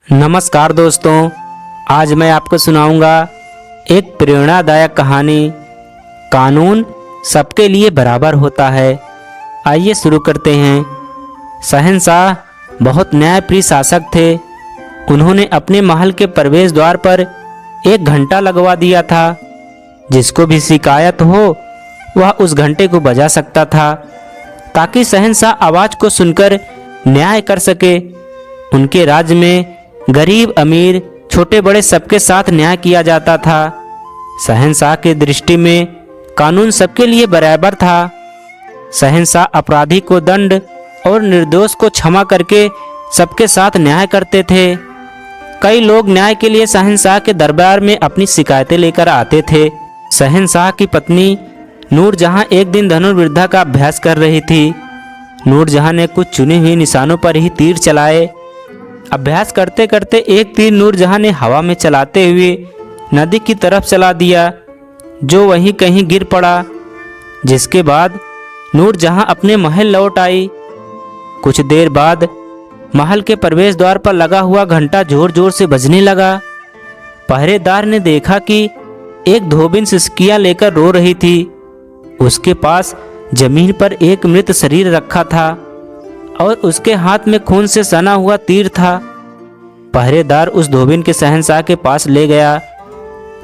नमस्कार दोस्तों, आज मैं आपको सुनाऊंगा एक प्रेरणादायक कहानी। कानून सबके लिए बराबर होता है। आइए शुरू करते हैं। शहंशाह बहुत न्यायप्रिय शासक थे। उन्होंने अपने महल के प्रवेश द्वार पर एक घंटा लगवा दिया था। जिसको भी शिकायत हो वह उस घंटे को बजा सकता था, ताकि शहंशाह आवाज़ को सुनकर न्याय कर सके। उनके राज्य में गरीब अमीर छोटे बड़े सबके साथ न्याय किया जाता था। शहंशाह की दृष्टि में कानून सबके लिए बराबर था। शहंशाह अपराधी को दंड और निर्दोष को क्षमा करके सबके साथ न्याय करते थे। कई लोग न्याय के लिए शहंशाह के दरबार में अपनी शिकायतें लेकर आते थे। शहंशाह की पत्नी नूरजहां एक दिन धनुर्विद्या का अभ्यास कर रही थी। नूरजहां ने कुछ चुने हुए निशानों पर ही तीर चलाए। अभ्यास करते करते एक तीर नूरजहां ने हवा में चलाते हुए नदी की तरफ चला दिया, जो वहीं कहीं गिर पड़ा। जिसके बाद नूरजहां अपने महल लौट आई। कुछ देर बाद महल के प्रवेश द्वार पर लगा हुआ घंटा जोर जोर से बजने लगा। पहरेदार ने देखा कि एक धोबिन सिसकियां लेकर रो रही थी। उसके पास जमीन पर एक मृत शरीर रखा था और उसके हाथ में खून से सना हुआ तीर था। पहरेदार उस धोबिन के शहंशाह के पास ले गया।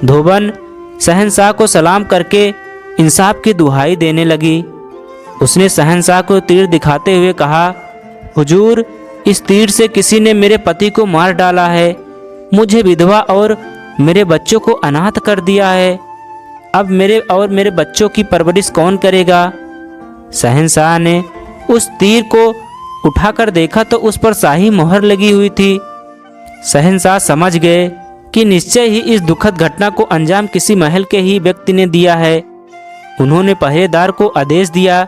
धोबन शहंशाह को सलाम करके इंसाफ की दुहाई देने लगी। उसने शहंशाह को तीर दिखाते हुए कहा, हुजूर, इस तीर से किसी ने मेरे पति को मार डाला है। मुझे विधवा और मेरे बच्चों को अनाथ कर दिया है। अब मेरे और मेरे बच्चों की परवरिश कौन करेगा? शहंशाह ने उस तीर को उठाकर देखा तो उस पर शाही मोहर लगी हुई थी। शहंशाह समझ गए कि निश्चय ही इस दुखद घटना को अंजाम किसी महल के ही व्यक्ति ने दिया है। उन्होंने पहरेदार को आदेश दिया,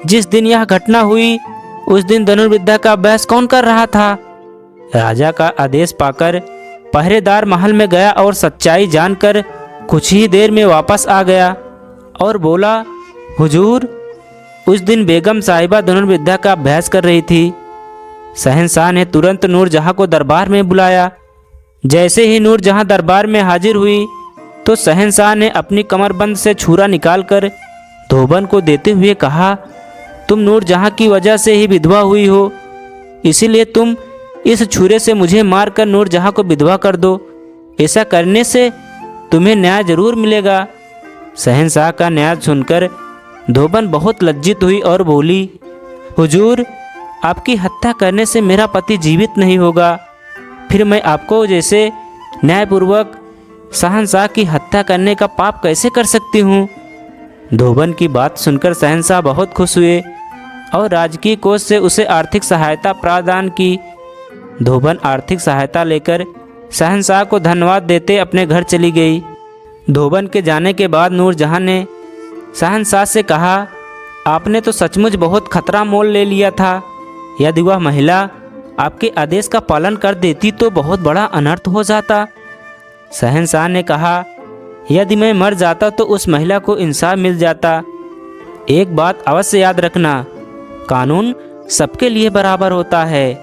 जिस दिन यह घटना हुई उस दिन धनुर्विद्या का अभ्यास कौन कर रहा था? राजा का आदेश पाकर पहरेदार महल में गया और सच्चाई जानकर कुछ ही देर में वापस आ गया और बोला, हुजूर, उस दिन बेगम साहिबा धनुर्विद्या का अभ्यास कर रही थी। शहंशाह ने तुरंत नूरजहां को दरबार में बुलाया। जैसे ही नूरजहां दरबार में हाजिर हुई तो शहंशाह ने अपनी कमरबंद से छुरा निकालकर धोबन को देते हुए कहा, तुम नूरजहां की वजह से ही विधवा हुई हो, इसीलिए तुम इस छुरे से मुझे मारकर नूरजहां को विधवा कर दो। ऐसा करने से तुम्हें न्याय जरूर मिलेगा। शहंशाह का न्याय सुनकर धोबन बहुत लज्जित हुई और बोली, हुजूर, आपकी हत्या करने से मेरा पति जीवित नहीं होगा। फिर मैं आपको जैसे न्यायपूर्वक शहंशाह की हत्या करने का पाप कैसे कर सकती हूँ? धोबन की बात सुनकर शहंशाह बहुत खुश हुए और राजकीय कोष से उसे आर्थिक सहायता प्रदान की। धोबन आर्थिक सहायता लेकर शहंशाह को धन्यवाद देते अपने घर चली गई। धोबन के जाने के बाद नूरजहां ने शहंशाह से कहा, आपने तो सचमुच बहुत खतरा मोल ले लिया था। यदि वह महिला आपके आदेश का पालन कर देती तो बहुत बड़ा अनर्थ हो जाता। शहंशाह ने कहा, यदि मैं मर जाता तो उस महिला को इंसाफ मिल जाता। एक बात अवश्य याद रखना, कानून सबके लिए बराबर होता है।